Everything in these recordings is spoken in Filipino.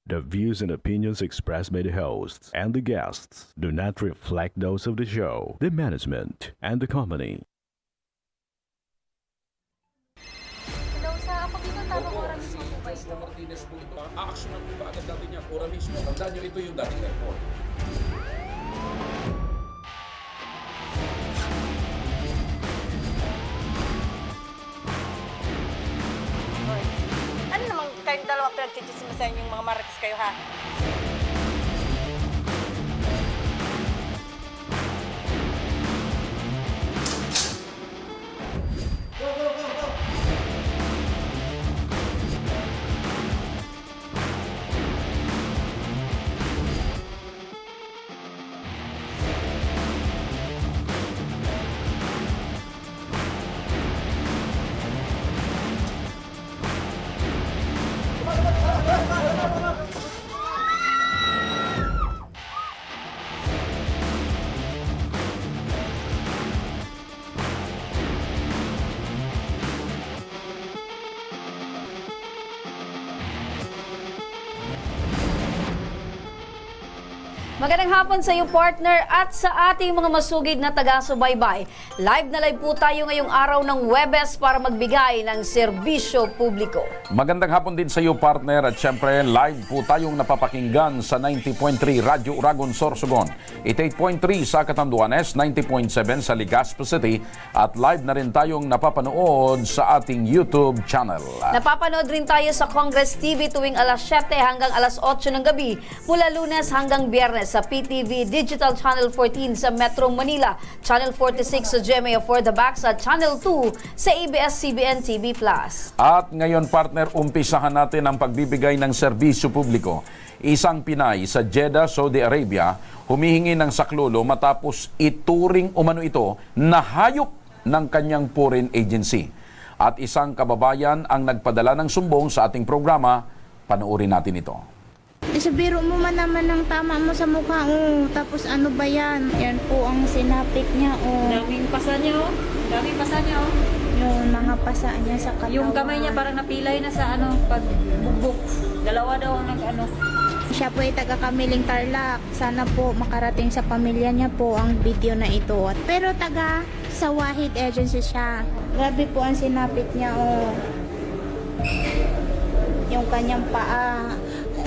The views and opinions expressed by the hosts and the guests do not reflect those of the show, the management, and the company. Hello, sa ako dito tama ko oras mo po kayo. Mr. Martinez po ito. Aaksyonan po ba agad natin yung ora mismo? Tandaan nyo, ito yung dating airport. Hoy. Ano namang kayong dalawa pinagchichismisan yung mga marites kayo, ha? Magandang hapon sa iyo, partner, at sa ating mga masugid na taga-subaybay. Live na live po tayo ngayong araw ng Huwebes para magbigay ng serbisyo publiko. Magandang hapon din sa iyo, partner, at syempre live po tayong napapakinggan sa 90.3 Radyo Uragon, Sorsogon, 88.3 sa Catanduanes, 90.7 sa Legazpi City, at live na rin tayong napapanood sa ating YouTube channel. Napapanood rin tayo sa Congress TV tuwing alas 7 hanggang alas 8 ng gabi, mula Lunes hanggang Biyernes sa PTV Digital Channel 14 sa Metro Manila, Channel 46 sa GMA For the Back, sa Channel 2 sa ABS-CBN TV+. At ngayon, partner, umpisahan natin ang pagbibigay ng serbisyo publiko. Isang Pinay sa Jeddah, Saudi Arabia, humihingi ng saklolo matapos ituring umano ito na hayop ng kanyang foreign agency. At isang kababayan ang nagpadala ng sumbong sa ating programa. Panoorin natin ito. Isabiro mo man naman ng tama mo sa mukha, tapos ano ba yan? Yan po ang sinapit niya, Daming pasa niya, oh. Daming pasa niya, oh. Yung mga pasa niya sa katawan. Yung kamay niya parang napilay na sa pagbugbog. Dalawa daw ang nag-ano. Siya po ay taga Kamiling Tarlac. Sana po makarating sa pamilya niya po ang video na ito. Pero taga sa Wahid Agency siya. Grabe po ang sinapit niya, Yung kanyang paa.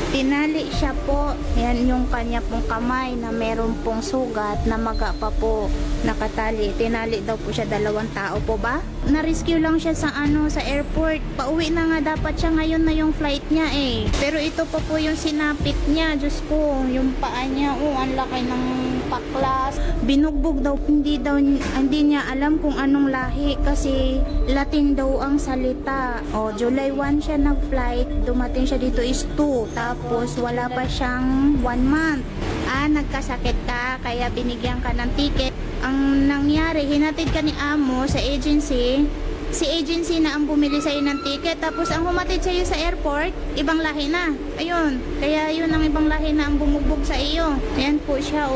Tinali siya po. Yan yung kanya pong kamay na meron pong sugat na maga pa po nakatali. Tinali daw po siya 2 tao po ba? Na-rescue lang siya sa sa airport. Pauwi na nga dapat siya ngayon na yung flight niya Pero ito pa po yung sinapit niya. Diyos ko, yung paa niya, ang laki ng paklas. Binugbog daw. Hindi niya alam kung anong lahi kasi Latin daw ang salita. July 1 siya nag-flight. Dumating siya dito is 2. Tapos wala pa siyang 1 month. Nagkasakit ka kaya binigyan ka ng ticket. Ang nangyari, hinatid ka ni amo sa agency. Si agency na ang bumili sa'yo ng ticket. Tapos ang humatid sa'yo sa airport, ibang lahi na. Ayun. Kaya yun ang ibang lahi na ang bumugbog sa iyo. Yan po siya,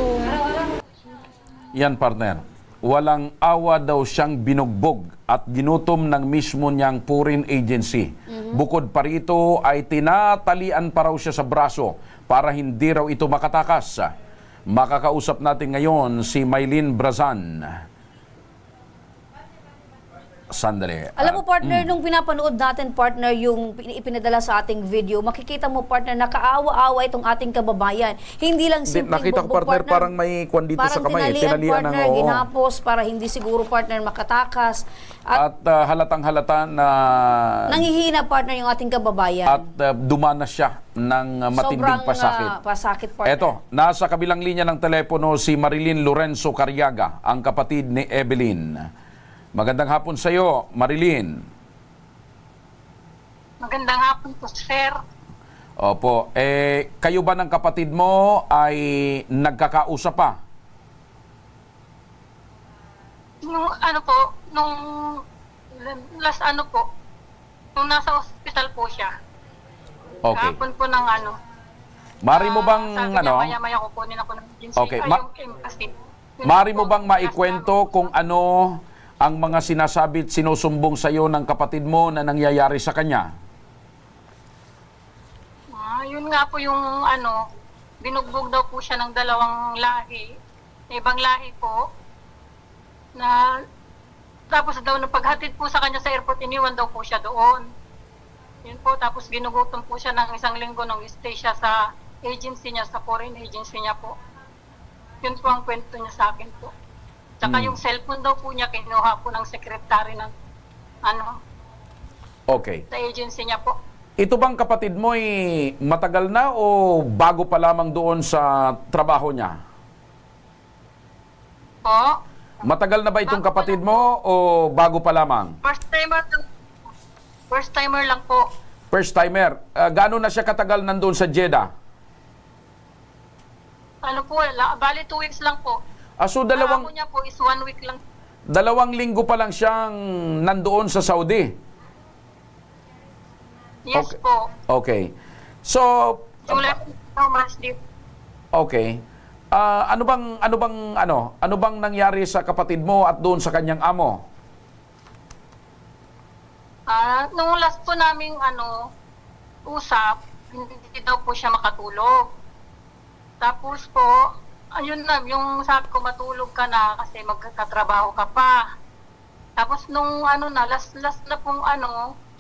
Yan, partner. Walang awa daw siyang binugbog at ginutom ng mismo niyang foreign agency. Bukod pa rito ay tinatalian pa raw siya sa braso para hindi raw ito makatakas. Makakausap natin ngayon si Maylene Brazan. Sandali. Alam mo, partner, nung pinapanood natin, partner, yung ipinadala sa ating video, makikita mo, partner, nakaawa-awa itong ating kababayan. Hindi lang simpleng nakita ko, bugbog, partner, parang may kwan dito sa kamay. Tinalian, partner, oo. ginapos para hindi siguro, partner, makatakas. At halatang-halata na Nanghihina, partner, yung ating kababayan. at dumanas siya ng matinding Sobrang pasakit. pasakit, partner. Eto, nasa kabilang linya ng telepono si Marilyn Lorenzo Cariaga, ang kapatid ni Evelyn. Magandang hapon sa iyo, Marilyn. Magandang hapon po, sir. Opo, kayo ba ng kapatid mo ay nagkakausap pa? Nung nung last nung nasa hospital po siya. Okay. Kahapon po ng Mari mo bang sabi niya, maya-maya kukunin ako ng agency. Okay, Yung embassy. Mari mo bang maikwento kung ano ang mga sinasabi at sinusumbong sa iyo ng kapatid mo na nangyayari sa kanya? yun nga po yung binugbog daw po siya ng dalawang lahi. Ibang lahi po. Na tapos daw nung paghatid po sa kanya sa airport, iniwan daw po siya doon. Yun po, tapos ginugutom po siya ng 1 linggo nung stay siya sa agency niya, sa foreign agency niya po. Yun po ang kwento niya sa akin po. Tsaka yung cellphone daw po niya, kinuha po ng secretary ng Okay. sa agency niya po. Ito bang kapatid mo ay matagal na o bago pa lamang doon sa trabaho niya? Po, Matagal na ba itong kapatid mo o bago pa lamang? first timer lang po. First timer. Gaano na siya katagal nandoon sa Jeddah? Bali 2 weeks lang po. So Trabaho niya po is 1 week lang. 2 linggo pa lang siyang nandoon sa Saudi. Yes Okay. po. Okay. So, July so much deep. okay. Ano bang nangyari sa kapatid mo at doon sa kanyang amo? Nung last po naming usap, hindi daw po siya makatulog. Tapos po, ayun na, yung sabi ko matulog ka na kasi magtatrabaho ka pa. Tapos nung last na pong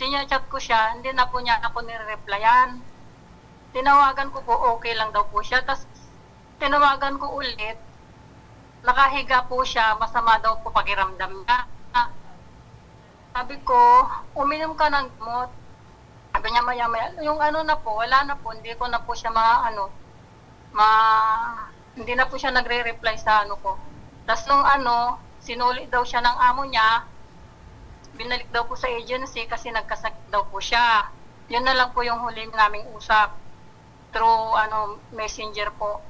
chat ko siya, hindi na po niya ako nire-replyan. Tinawagan ko po, okay lang daw po siya. Tapos tinawagan ko ulit, nakahiga po siya, masama daw po pakiramdam niya. Sabi ko, uminom ka ng gamot. Sabi niya maya-maya, yung na po, wala na po, hindi ko na po siya hindi na po siya nagre-reply sa ko. Tapos nung sinuli daw siya ng amo niya, binalik daw po sa agency kasi nagkasakit daw po siya. Yun na lang po yung huli naming usap through messenger po.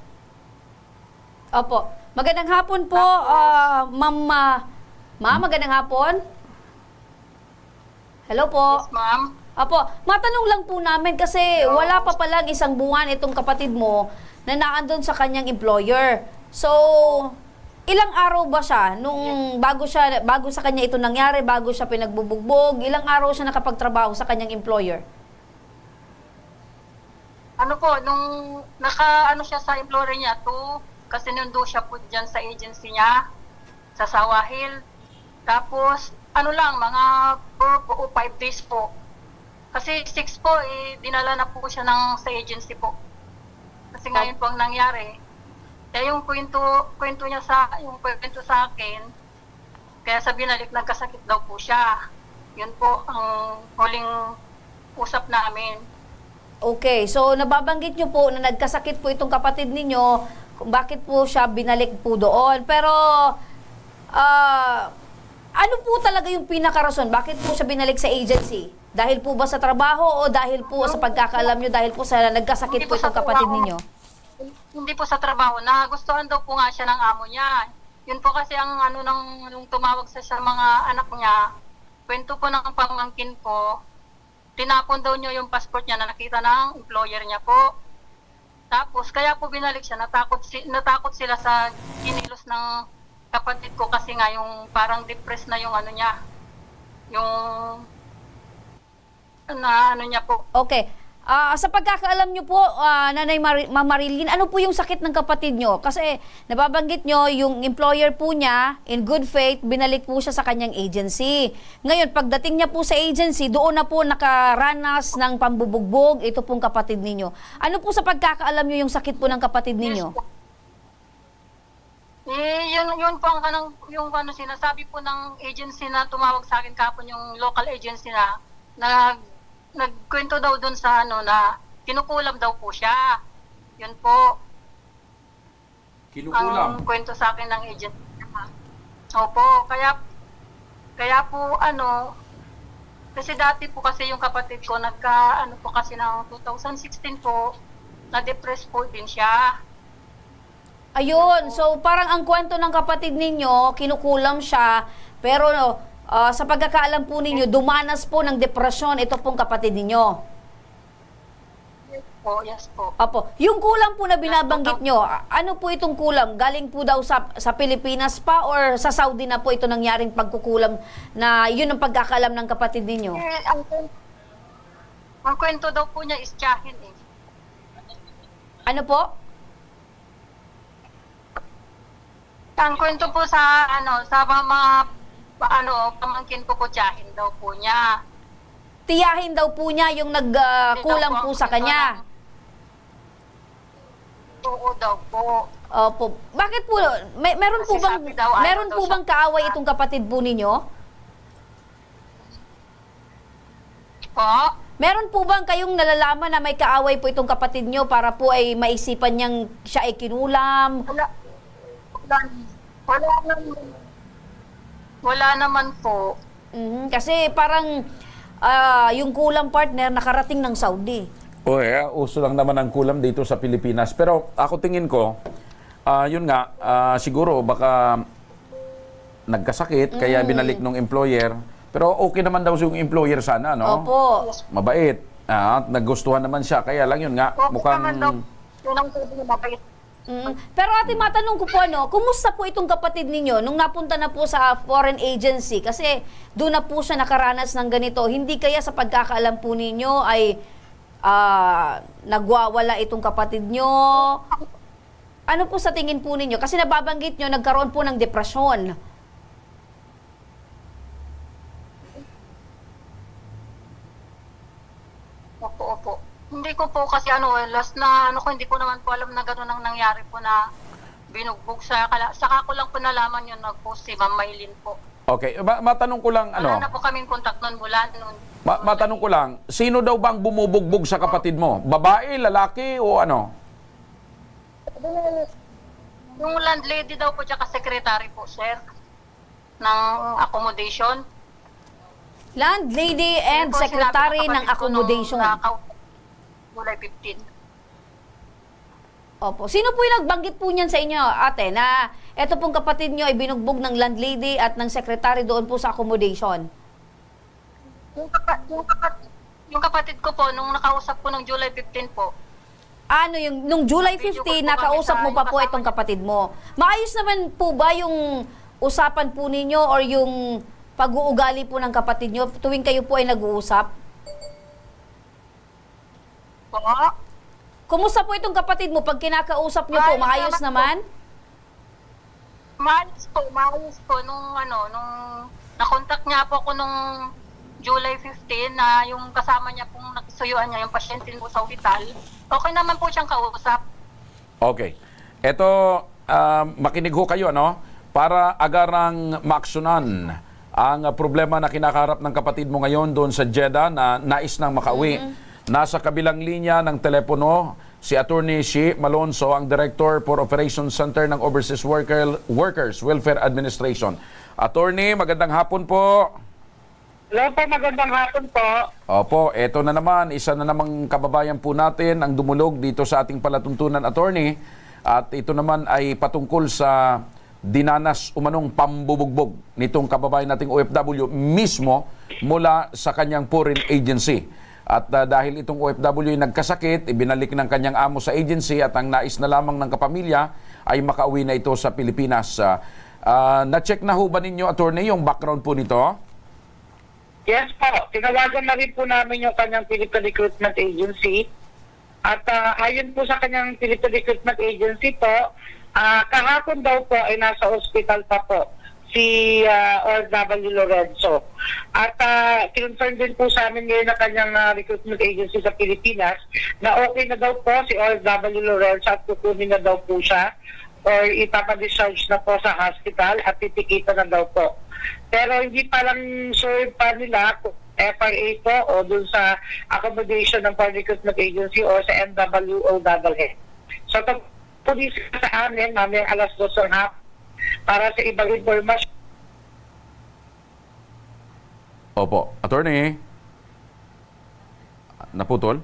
Opo. Magandang hapon po, Ma'am. Magandang hapon. Hello po. Yes, ma'am. Opo, matanong lang po namin kasi wala pa palang 1 buwan itong kapatid mo na naandun sa kanyang employer. So, ilang araw ba siya nung bago sa kanya ito nangyari, bago siya pinagbubugbog, ilang araw siya nakapagtrabaho sa kanyang employer? Nung siya sa employer niya, kasi nundo siya po dyan sa agency niya, sa Sawahil. Tapos, mga 4 o 5 days po. Kasi 6 po, dinala na po siya sa agency po. Kasi ngayon po ang nangyari. Kaya yung kwento sa akin, kaya sa binalik, nagkasakit daw po siya. Yun po ang huling usap namin. Okay, so nababanggit nyo po na nagkasakit po itong kapatid ninyo, kung bakit po siya binalik po doon. Pero, ano po talaga yung pinakarason? Bakit po siya binalik sa agency? Dahil po ba sa trabaho o dahil po sa pagkakaalam nyo, dahil po sa nagkasakit po itong kapatid ninyo? Hindi po sa trabaho. Nagustuhan daw po nga siya ng amo niya. Yun po kasi ang nung tumawag sa mga anak niya, kwento po ng pamangkin ko, tinapon daw niya yung passport niya na nakita ng employer niya po. Tapos, kaya po binalik siya. Natakot sila sa kinilos ng kapatid ko kasi nga yung parang depressed na yung niya. Yung niya po. Okay. Sa pagkakaalam nyo po, Nanay Ma'am Marilyn, ano po yung sakit ng kapatid nyo? Kasi nababanggit nyo, yung employer po niya, in good faith, binalik po siya sa kanyang agency. Ngayon, pagdating niya po sa agency, doon na po nakaranas ng pambubugbog ito pong kapatid ninyo. Ano po sa pagkakaalam nyo yung sakit po ng kapatid ninyo? Yun po yung sinasabi po ng agency na tumawag sa akin kahapon, yung local agency na nagkwento daw doon sa na kinukulam daw po siya. Yun po. Kinukulam? Ang kwento sa akin ng agency. Opo, kaya po kasi dati po kasi yung kapatid ko po kasi ng 2016 po, na-depress po din siya. Ayun, so parang ang kwento ng kapatid ninyo, kinukulam siya, pero sa pagkakaalam po ninyo, dumanas po ng depresyon ito pong kapatid ninyo. Yes po. Opo. Yung kulam po na binabanggit nyo, ano po itong kulam? Galing po daw sa Pilipinas pa or sa Saudi na po ito nangyaring pagkukulam na yun ang pagkakaalam ng kapatid ninyo? Ang kwento daw po niya is tiyahin . Ano po? Ang kwento po sa mga pamangkin ko po, tiyahin daw po niya. Tiyahin daw po niya yung nagkulang po sa kanya. Oo daw po. Opo. Bakit po? Meron po Kasi bang sabi daw, ayaw meron daw po siya- bang kaaway itong kapatid po ninyo? Po? Meron po bang kayong nalalaman na may kaaway po itong kapatid nyo para po ay maisipan niyang siya ay kinulam? Wala naman po. Kasi parang yung kulang partner nakarating ng Saudi. Uso lang naman ang kulam dito sa Pilipinas. Pero ako tingin ko, yun nga, siguro baka nagkasakit, kaya binalik ng employer. Pero okay naman daw yung employer sana, no? Opo. Mabait. At nagustuhan naman siya. Kaya lang yun nga, Okay mukhang... naman daw. Yun ang sabi niya, mabait. Pero ate, matanong ko po kumusta po itong kapatid ninyo nung napunta na po sa foreign agency? Kasi doon na po siya nakaranas ng ganito. Hindi kaya sa pagkakaalam po ninyo ay nagwawala itong kapatid nyo? Ano po sa tingin po ninyo? Kasi nababanggit nyo, nagkaroon po ng depresyon. Opo. Hindi ko po kasi last na hindi ko naman po alam na gano'n ang nangyari po na binugbog sa saka ko lang po nalaman yun nag-post si Ma'am Maylin po. Okay, matanong ko lang, Wala na po kaming contact noon mula noon. matanong ko lang, sino daw bang bumubugbog sa kapatid mo? Babae, lalaki, o ano? Yung landlady daw po tsaka secretary po, sir, ng accommodation. Landlady and Yun po secretary sinabi ng kapatid ko nung accommodation. July 15. Opo. Sino po yung nagbanggit po niyan sa inyo, ate, na eto pong kapatid nyo ay binugbog ng landlady at ng secretary doon po sa accommodation? Yung kapatid ko po, nung nakausap ko ng July 15 po, Ano yung, nung July Video 15, call po nakausap kami mo pa sa- po yung itong kasama kapatid mo. Maayos naman po ba yung usapan po ninyo or yung pag-uugali po ng kapatid nyo tuwing kayo po ay nag-uusap? po, Kumusta po itong kapatid mo pag kinakausap nyo po? Maayos naman? maayos po nung nakontak niya po ako nung July 15 na yung kasama niya pong nakisuyuan niya, yung pasyente po sa ospital. Okay naman po siyang kausap. Okay. Ito, makinig ho kayo, no? Para agarang maaksyonan ang problema na kinakaharap ng kapatid mo ngayon doon sa Jeddah na nais nang makauwi. Nasa kabilang linya ng telepono, si Attorney Shi Malonzo, ang Director for Operations Center ng Overseas Workers Welfare Administration. Attorney, magandang hapon po. Hello po, magandang hapon po. Opo, eto na naman, isa na namang kababayan po natin ang dumulog dito sa ating palatuntunan, attorney. At ito naman ay patungkol sa dinanas umanong pambubugbog nitong kababayan nating OFW mismo mula sa kanyang foreign agency. At dahil itong OFW ay nagkasakit, ibinalik ng kanyang amo sa agency at ang nais na lamang ng kapamilya ay makauwi na ito sa Pilipinas. Na-check na ho ba ninyo, attorney, yung background po nito? Yes po, tinawagan na rin po namin yung kanyang Philippine Recruitment Agency. At ayon po sa kanyang Philippine Recruitment Agency po, kahapon daw po ay nasa ospital pa po si OFW Lorenzo. At kinonfirm din po sa amin ngayon na kanyang recruitment agency sa Pilipinas na okay na daw po si OFW Lorenzo at kukunin na daw po siya or ipapadischarge na po sa hospital at titikita na daw po. Pero hindi pa lang sure pa nila kung FRA po o dun sa accommodation ng Foreign Recruitment Agency o sa NWOWF. So ito po sa amin, mamaya alas 2 ng hapon para sa ibang informasyon. Opo. Attorney? Naputol?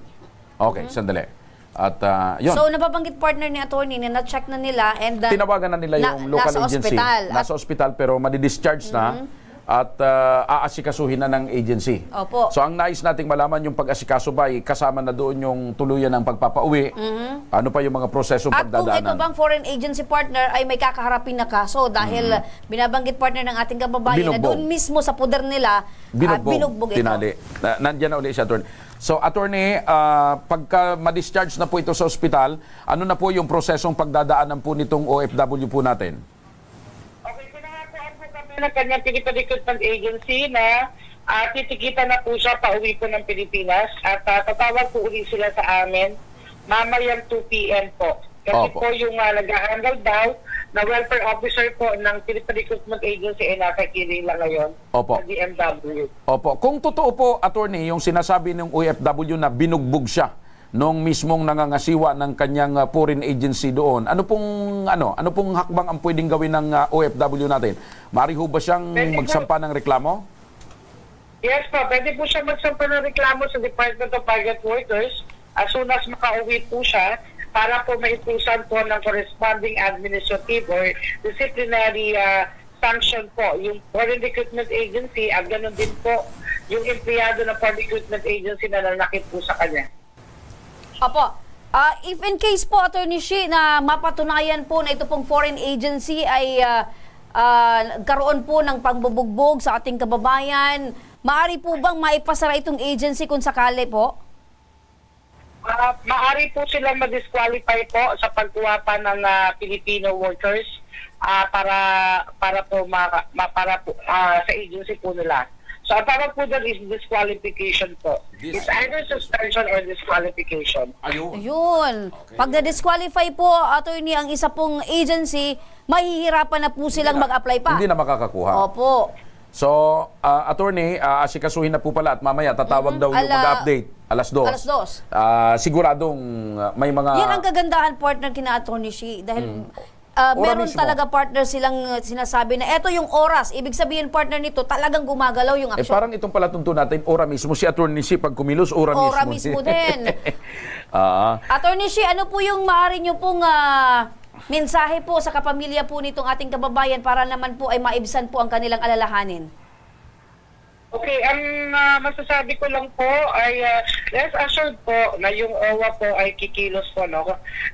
Okay, sandali. At yun. So, nababanggit partner ni attorney na na-check na nila and Tinawagan na nila yung local nasa agency. ospital. Nasa ospital pero madi-discharge na at aasikasuhin na ng agency. Opo. So ang nais nating malaman yung pag-asikaso ba ay kasama na doon yung tuluyan ng pagpapauwi. Ano pa yung mga prosesong At kung ito pagdadaanan? bang foreign agency partner ay may kakaharapin na kaso dahil binabanggit partner ng ating kababayan na Binugbog. doon mismo sa puder nila binugbog ito. Tinali. Nandiyan na ulit siya, Attorney. So, attorney, pagka ma-discharge na po ito sa ospital, ano na po yung prosesong pagdadaanan po nitong OFW po natin? Okay, pinangakuan po kami ng kanyang Philippine Recruitment Agency na titikitan na po siya pauwi po ng Pilipinas at tatawag po uli sila sa amin mamayang 2 p.m. po. Kasi Opo. po yung nag-handle daw na welfare officer po ng Philippine Recruitment Agency ay nakakiling lang ngayon Opo. sa DMW. Opo. Kung totoo po, attorney, yung sinasabi ng OFW na binugbog siya nung mismong nangangasiwa ng kanyang foreign agency doon, ano pong hakbang ang pwedeng gawin ng OFW natin? Mari ho ba siyang Pwede po. magsampa ng reklamo? Yes po, pwede po siya magsampa ng reklamo sa Department of Migrant Workers as soon as makauwi po siya para po maipusan po ng corresponding administrative or disciplinary sanction po yung Foreign Recruitment Agency at ganoon din po yung empleyado ng Foreign Recruitment Agency na nanakit po sa kanya. Opo. If in case po, Attorney Shi, na mapatunayan po na ito pong foreign agency ay nagkaroon po ng pangbubugbog sa ating kababayan, maaari po bang maipasara itong agency kung sakali po? Maari po silang ma-disqualify po sa pagkuha pa ng Filipino workers para po sa agency po nila. So ang tawag po doon is disqualification po. It's either suspension or disqualification. Ayun. Pag na-disqualify po, Attorney, ang isa pong agency, mahihirapan na po silang mag-apply pa. Hindi na makakakuha. Opo. So, attorney, asikasuhin na po pala at mamaya tatawag daw yung mag-update. Alas 2. Alas 2. Siguradong may mga... Yan ang kagandahan, partner, kina Attorney Shi. Dahil meron mismo. talaga, partner, silang sinasabi na eto yung oras. Ibig sabihin, partner, nito talagang gumagalaw yung aksyon. parang itong palatunto natin, ora mismo. Si Attorney Si, pag kumilos, ora mismo. Ora mismo din. Ah, Attorney Shi, ano po yung maaari nyo pong mensahe po sa kapamilya po nitong ating kababayan para naman po ay maibsan po ang kanilang alalahanin? Okay, ang masasabi ko lang po ay rest assured po na yung OWA po ay kikilos po, no?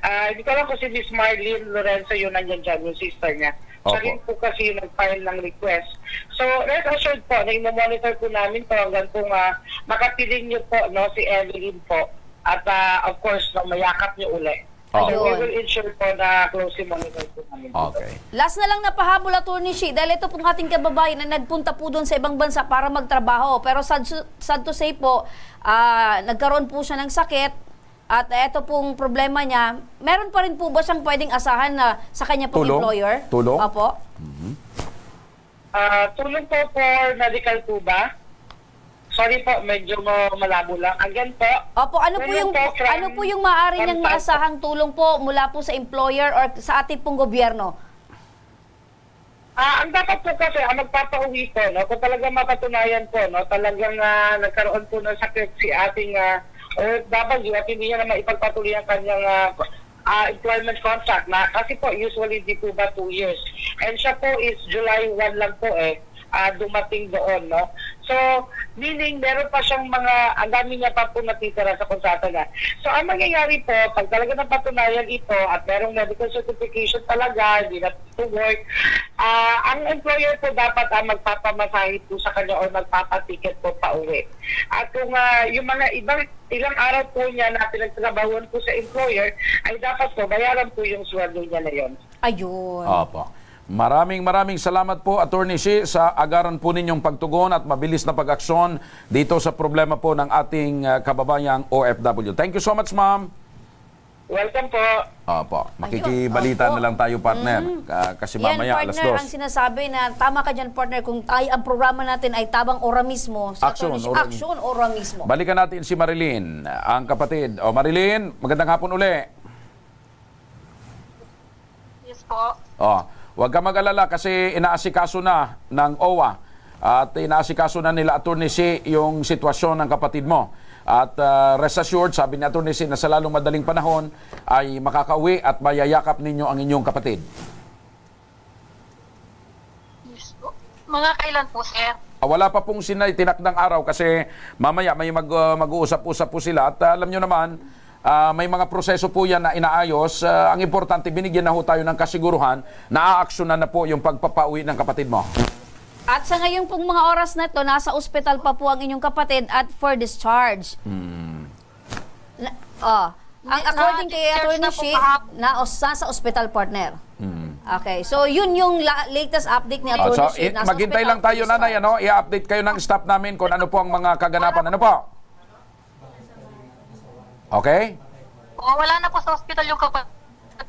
Hindi ko lang kung si Miss Marlene Lorenzo yun nandiyan dyan, yung sister niya. Siya Opo. rin po kasi yung nag-file ng request. So, rest assured po na i-monitor po namin po hanggang po makapiling niyo po, no, si Evelyn po. At of course, no, mayakap niyo uli. So, we Ayun. will ensure po na closely monitor po namin. okay. Last na lang na pahabol, Attorney Shi, dahil ito pong ating kababayan na nagpunta po doon sa ibang bansa para magtrabaho. Pero sad to say po, nagkaroon po siya ng sakit at ito pong problema niya. Meron pa rin po ba siyang pwedeng asahan na sa kanya pong Tulong? employer? Tulong? Opo. Tulong po for medical po ba? Sorry po, medyo malabo lang. Again po. Opo, ano po Tulong yung from- ano po yung maaari niyang from- maasahang tulong po mula po sa employer or sa ating pong gobyerno? Ang dapat po kasi, ang magpapauwi po, no, kung talagang mapatunayan po, no, talagang nagkaroon po ng sakit si ating OFW at hindi niya na maipagpatuloy ang kanyang employment contract na kasi po usually di po ba 2 years. And siya po is July 1 lang po dumating doon, no? So, meaning meron pa siyang ang dami niya pa po natitira sa kontrata niya. So, ang mangyayari po, pag talaga napatunayan ito at merong medical certification talaga, hindi na to work, ang employer po dapat magpapamasahe po sa kanya o magpapaticket po pa uwi. At kung yung mga ilang araw po niya na pinagtrabahuan po sa employer, ay dapat po bayaran po yung sweldo niya na yon. Ayun. Opo. Maraming salamat po, Attorney Si, sa agaran po ninyong pagtugon at mabilis na pag-aksyon dito sa problema po ng ating kababayang OFW. Thank you so much, ma'am. Welcome po. Opo. Makikibalita Opo. na lang tayo, partner. Kasi Yan, mamaya, alas partner, 2. ang sinasabi na tama ka dyan, partner, kung ang programa natin ay tabang ora mismo. Sa Action, Attorney Shi, ora- action ora mismo. Balikan natin si Marilyn, ang kapatid. Marilyn, magandang hapon uli. Yes po. Huwag ka mag-alala kasi inaasikaso na ng OWA at inaasikaso na nila Attorney Si yung sitwasyon ng kapatid mo. At rest assured, sabi ni Attorney Si na sa lalong madaling panahon ay makakauwi at mayayakap ninyo ang inyong kapatid. Yes po. Mga kailan po, sir? Wala pa pong tinakdang araw kasi mamaya may mag-uusap-usap po sila at alam nyo naman, may mga proseso po yan na inaayos. Ang importante, binigyan na ho tayo ng kasiguruhan na aaksyonan na po yung pagpapauwi ng kapatid mo. At sa ngayon pong mga oras na ito, nasa ospital pa po ang inyong kapatid at for discharge. Ang according kay Discharge Attorney na po Shi, kahapon. nasa ospital, partner. Okay, so yun yung latest update ni Attorney So, Shi. Nasa maghintay ospital lang tayo, for nanay, discharge. i-update kayo ng staff namin kung ano po ang mga kaganapan. Ano po? Okay? Wala na po sa hospital yung kapatid.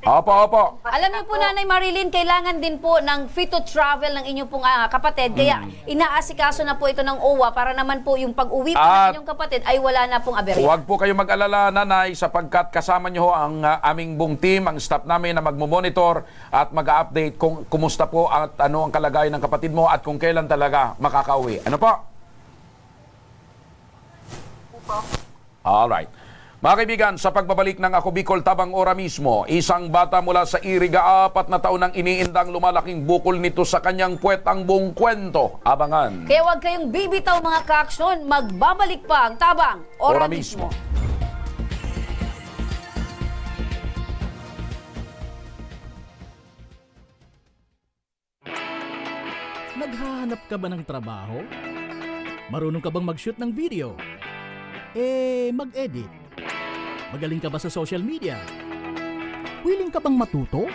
Opo. Alam niyo po, Nanay Marilyn, kailangan din po ng fit to travel ng inyong pong kapatid. Kaya inaasikaso na po ito ng OWA para naman po yung pag-uwi po At ng inyong kapatid ay wala na pong aberya. huwag po kayo mag-alala, nanay, sapagkat kasama nyo ho ang aming buong team, ang staff namin na magmomonitor at mag-update kung kumusta po at ano ang kalagayan ng kapatid mo at kung kailan talaga makakauwi. Ano po? Alright. Mga kaibigan, sa pagbabalik ng Ako Bicol Tabang Ora mismo, isang bata mula sa Iriga, 4 na taon ang iniindang lumalaking bukol nito sa kanyang puwet ang buong kwento. Abangan. Kaya huwag kayong bibitaw mga kaaksyon, magbabalik pa ang Tabang Ora Ora mismo. mismo. Naghahanap ka ba ng trabaho? Marunong ka bang mag-shoot ng video? Mag-edit? Magaling ka ba sa social media? Willing ka bang matuto?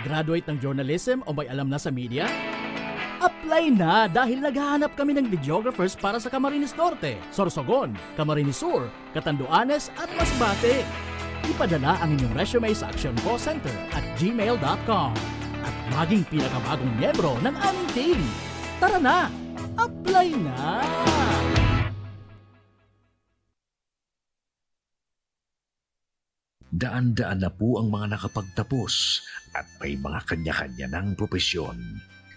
Graduate ng journalism o may alam na sa media? Apply na dahil naghahanap kami ng videographers para sa Camarines Norte, Sorsogon, Camarines Sur, Catanduanes at Masbate. Ipadala ang inyong resume sa actioncallcenter@gmail.com at maging pinakabagong miyembro ng aming team. Tara na! Apply na! Daan-daan na po ang mga nakapagtapos at may mga kanya-kanya ng propesyon.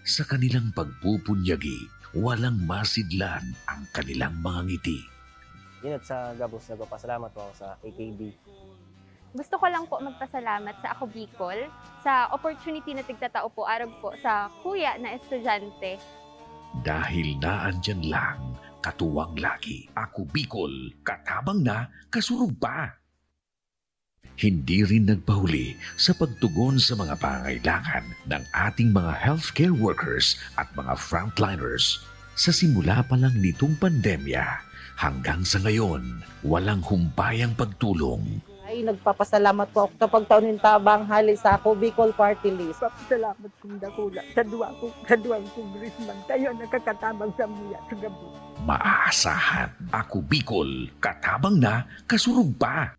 Sa kanilang pagpupunyagi, walang masidlan ang kanilang mga ngiti. Yun at sa Gabos, nagpapasalamat po ako sa AKB. Gusto ko lang po magpasalamat sa Ako Bicol sa opportunity na tigtatao po arag po sa kuya na estudyante. Dahil naandyan lang, katuwang lagi, Ako Bicol, katabang na, kasurog pa. Hindi rin nagpahuli sa pagtugon sa mga pangailangan ng ating mga healthcare workers at mga frontliners. Sa simula pa lang nitong pandemya, hanggang sa ngayon, walang humpayang pagtulong. Ay, nagpapasalamat po ako sa pagtaunin tabang hali sa Ako Bicol Party List. Papasalamat kong dakula sa duwang congressman. Tayo nakakatabang sa muya sa gabi. Maaasahan, Ako Bicol, katabang na, kasurog pa.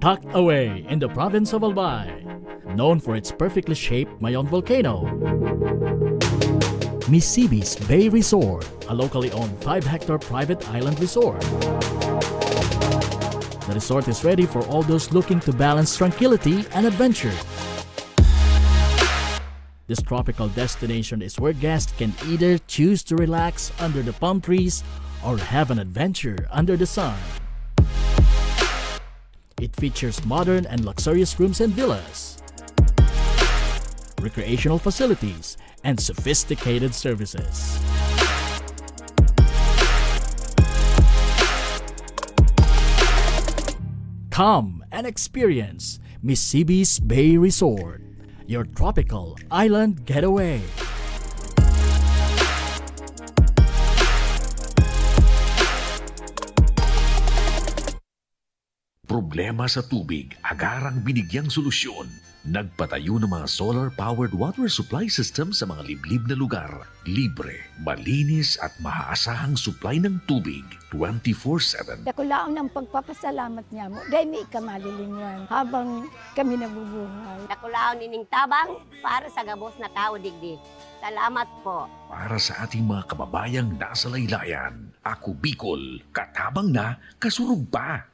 Tucked away in the province of Albay, known for its perfectly shaped Mayon volcano, Misibis Bay Resort, a locally owned 5-hectare private island resort. The resort is ready for all those looking to balance tranquility and adventure. This tropical destination is where guests can either choose to relax under the palm trees or have an adventure under the sun. It features modern and luxurious rooms and villas, recreational facilities, and sophisticated services. Come and experience Misibis Bay Resort, your tropical island getaway. Problema sa tubig, agarang binigyang solusyon. Nagpatayo ng mga solar-powered water supply system sa mga liblib na lugar. Libre, malinis at maaasahang supply ng tubig 24/7. Dakulaon ng pagpapasalamat niya mo dahil may kamalilingan habang kami nabubuhay. Dakulaon nining tabang para sa gabos na tao digdi. Salamat po. Para sa ating mga kababayang nasa laylayan, Ako Bicol, katabang na, kasurog pa.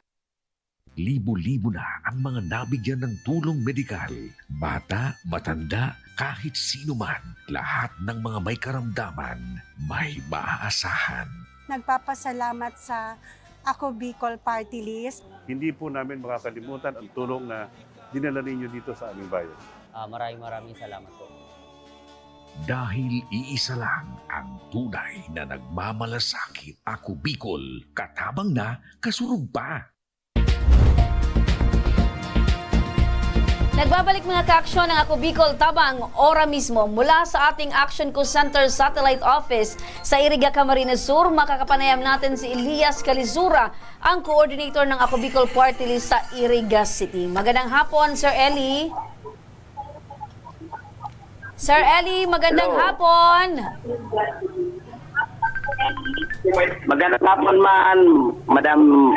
Libo-libo na ang mga nabigyan ng tulong medikal. Bata, matanda, kahit sino man, lahat ng mga may karamdaman, may maaasahan. Nagpapasalamat sa Ako Bicol Party List. Hindi po namin makakalimutan ang tulong na dinala ninyo dito sa aming bayan. Maraming salamat po. Dahil iisa lang ang tunay na nagmamalasakit. Ako Bicol, katabang na, kasurog pa. Nagbabalik mga ka-aksyon ng Ako Bicol Tabang ora mismo mula sa ating Action Co Center Satellite Office sa Iriga, Camarines Sur. Makakapanayam natin si Elias Calizura, ang coordinator ng Ako Bicol Party List sa Iriga City. Magandang hapon, Sir Eli. Sir Eli, magandang hapon. Magandang hapon, Madam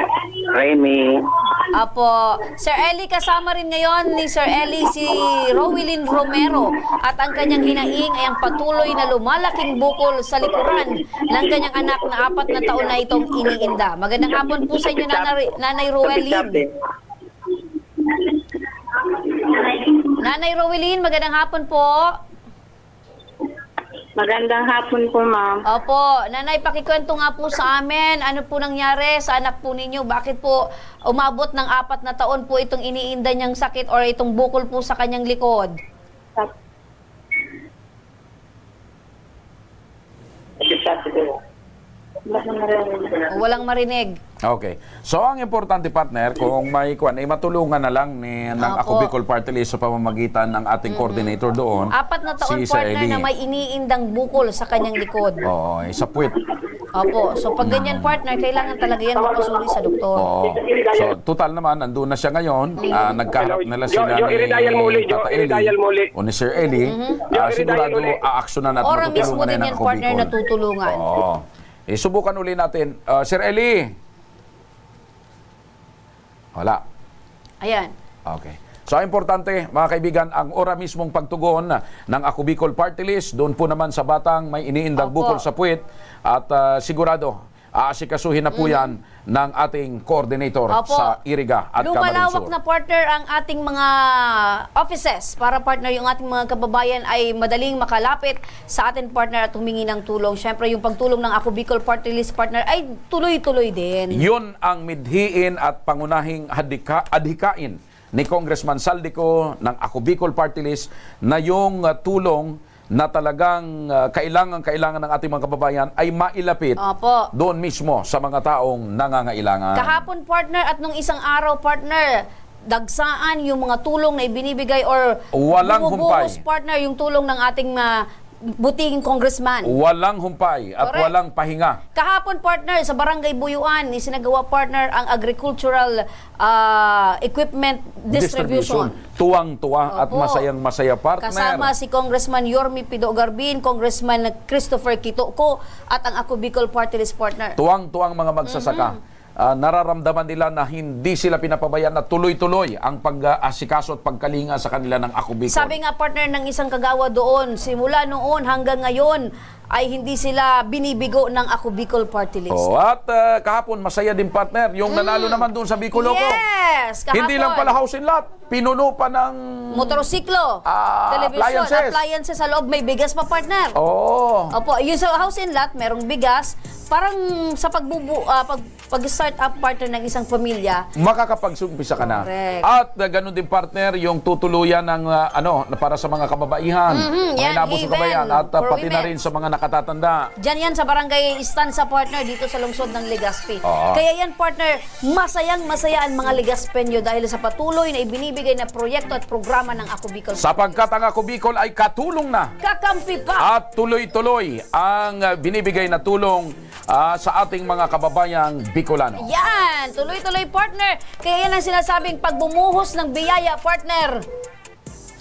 Remy. Apo, Sir Eli, kasama rin ngayon ni Sir Eli si Rowelyn Romero at ang kanyang hinaing ay ang patuloy na lumalaking bukol sa likuran ng kanyang anak na 4 na taon na itong iniinda. Magandang hapon po sa inyo, Nanay Rowelyn. Nanay Rowelyn, magandang hapon po. Magandang hapon po, ma'am. Opo, Nanay, pakikwento nga po sa amin, ano po nangyari sa anak po ninyo? Bakit po umabot ng 4 na taon po itong iniinda niyang sakit or itong bukol po sa kanyang likod? Walang marinig. Okay. So, ang importante, partner, kung may kuwan, ay matulungan na lang ng Ako Bicol Party List sa pamamagitan ng ating coordinator doon. 4 na taon, si partner, Eli. na may iniindang bukol sa kanyang likod. Oo, sa puwit. Opo. So, pag ganyan, partner, kailangan talaga yan mapasuri sa doktor. Oo. So, total naman, nandun na siya ngayon. Nagkaharap nila sila ni Tata Eli o ni Sir Eli. Sigurado, aaksyonan at Ora mismo matutulungan din na ng yan, Ako partner, Bicol. na tutulungan. Oo. Subukan uli natin. Sir Eli. Wala. Ayan. Okay. So, ang importante, mga kaibigan, ang ora mismong pagtugon ng Ako Bicol Party List, doon po naman sa batang may iniindang bukol sa puwit at sigurado, aasikasuhin na po yan ng ating coordinator sa Iriga at Camarines Lumalawak Sur. na, partner, ang ating mga offices para, partner, yung ating mga kababayan ay madaling makalapit sa ating partner at humingi ng tulong. Siyempre, yung pagtulong ng Ako Bicol Party List, partner, ay tuloy-tuloy din. Yun ang midhiin at pangunahing adhikain ni Congressman Saldico ng Ako Bicol Party List na yung tulong na talagang kailangan ng ating mga kababayan ay mailapit doon mismo sa mga taong nangangailangan. Kahapon, partner, at nung isang araw, partner, dagsaan yung mga tulong na ibinibigay or walang bumubuhos, humpay. partner, yung tulong ng ating buting congressman. Walang humpay at Correct. walang pahinga. Kahapon, partner, sa Barangay Buyuan, isinagawa, partner, ang agricultural equipment distribution. Tuwang-tuwa at masayang-masaya, partner. Kasama si Congressman Yormi Pido Garbin, Congressman Christopher Kitoko, at ang Ako Bicol Party List, partner. Tuwang-tuwang mga magsasaka. Nararamdaman nila na hindi sila pinapabayaan na tuloy-tuloy ang pag-asikaso at pagkalinga sa kanila ng Ako Bicol. Sabi nga, partner, ng isang kagawa doon, simula noon hanggang ngayon ay hindi sila binibigo ng Ako Bicol Party List. At kahapon, masaya din, partner. Yung nanalo naman doon sa Bicoloko. Yes! Kahapon. Hindi lang pala house and lot. Pinuno pa ng motorsiklo, television, appliances sa loob. May bigas pa, partner. Opo, yung sa house and lot, merong bigas. Parang sa pag-start up, partner, ng isang pamilya, makakapagsumpisa ka na. Correct. At ganun din, partner, yung tutuluyan ng para sa mga kababaihan, mga inabos ng kabayan, at pati na rin sa mga nakatatanda. Diyan yan sa Barangay Istanza, partner, dito sa lungsod ng Legazpi. Oo. Kaya yan, partner, masayang-masaya ang mga Legazpenyo dahil sa patuloy na ibinibigay na proyekto at programa ng Ako Bicol. Sapagkat ang Ako Bicol ay katulong na. Kakampi pa. At tuloy-tuloy ang binibigay na tulong sa ating mga kababayang Bicolano. Yan, tuloy-tuloy, partner. Kaya yan ang sinasabing pag bumuhos ng biyaya, partner,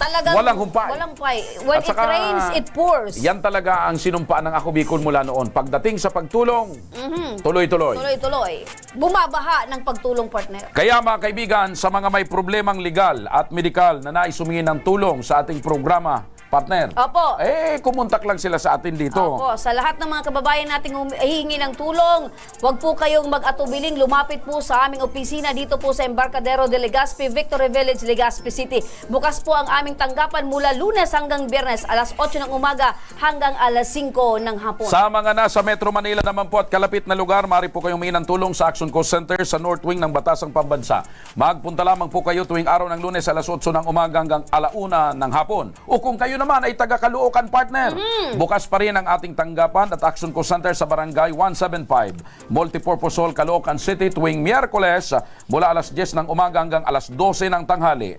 talagang walang humpay. Walang humpay. When At it saka, rains, it pours. Yan talaga ang sinumpaan ng Ako Bicol mula noon. Pagdating sa pagtulong, tuloy-tuloy. Tuloy-tuloy. Bumabaha ng pagtulong, partner. Kaya mga kaibigan, sa mga may problemang legal at medikal na nais humingi ng tulong sa ating programa, partner, Opo. kumontak lang sila sa atin dito. Opo, sa lahat ng mga kababayan nating hihingi ng tulong, huwag po kayong mag-atubiling, lumapit po sa aming opisina dito po sa Embarcadero de Legazpi, Victory Village, Legazpi City. Bukas po ang aming tanggapan mula Lunes hanggang Biyernes, alas 8 ng umaga hanggang alas 5 ng hapon. Sa mga nasa Metro Manila naman po at kalapit na lugar, maaari po kayong humingi ng tulong sa Action Co Center sa North Wing ng Batasang Pambansa. Magpunta lamang po kayo tuwing araw ng Lunes alas 8 ng umaga hanggang alauna ng hapon. O kung kayo naman ay taga-Caloocan, partner, bukas pa rin ang ating tanggapan at Action Co Center sa Barangay 175, Multipurpose Hall, Caloocan City tuwing Miyerkules mula alas 10 ng umaga hanggang alas 12 ng tanghali.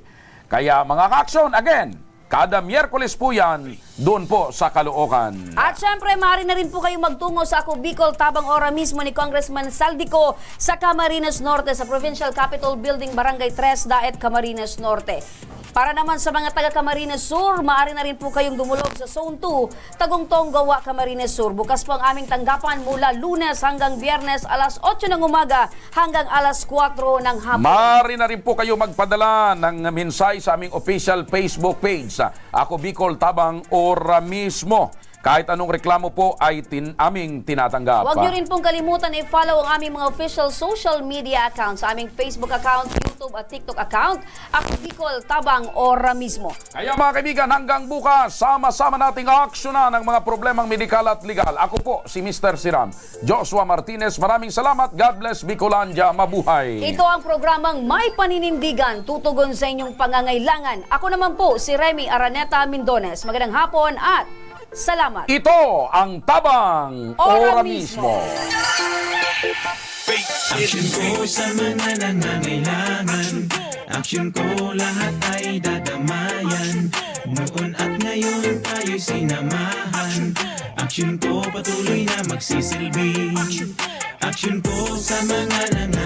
Kaya mga ka-aksyon, again, kada Miyerkules po yan, doon po sa Caloocan. At syempre, maaari na rin po kayong magtungo sa Ako Bicol Tabang Ora mismo ni Congressman Saldico sa Camarines Norte, sa Provincial Capitol Building, Barangay 3, Daet, Camarines Norte. Para naman sa mga taga Camarines Sur, maaari na rin po kayong dumulog sa Zone 2, Tagong Tonggawa, Camarines Sur. Bukas po ang aming tanggapan mula Lunes hanggang Biyernes, alas 8 ng umaga hanggang alas 4 ng hapon. Maaari na rin po kayo magpadala ng mensahe sa aming official Facebook page, Ako Bicol Tabang Ora mismo. Kahit anong reklamo po ay aming tinatanggap. Huwag nyo rin pong kalimutan i-follow ang aming mga official social media accounts, sa aming Facebook account, YouTube at TikTok account, Ako Bicol Tabang Ora mismo. Kaya mga kaibigan, hanggang bukas, sama-sama nating aaksyonan ang mga problemang medikal at legal. Ako po si Mr. Siram, Joshua Martinez. Maraming salamat. God bless Bicolandia. Mabuhay. Ito ang programang May Paninindigan, tutugon sa inyong pangangailangan. Ako naman po si Remy Araneta Mindones. Magandang hapon at salamat. Ito ang Tabang Ora mismo. Aksyon ko sa mga nangangailangan. Aksyon ko lahat ay dadamayan. Noon at ngayon tayo'y sinamahan. Aksyon ko patuloy na magsisilbi. Aksyon ko sa mga nangangailangan.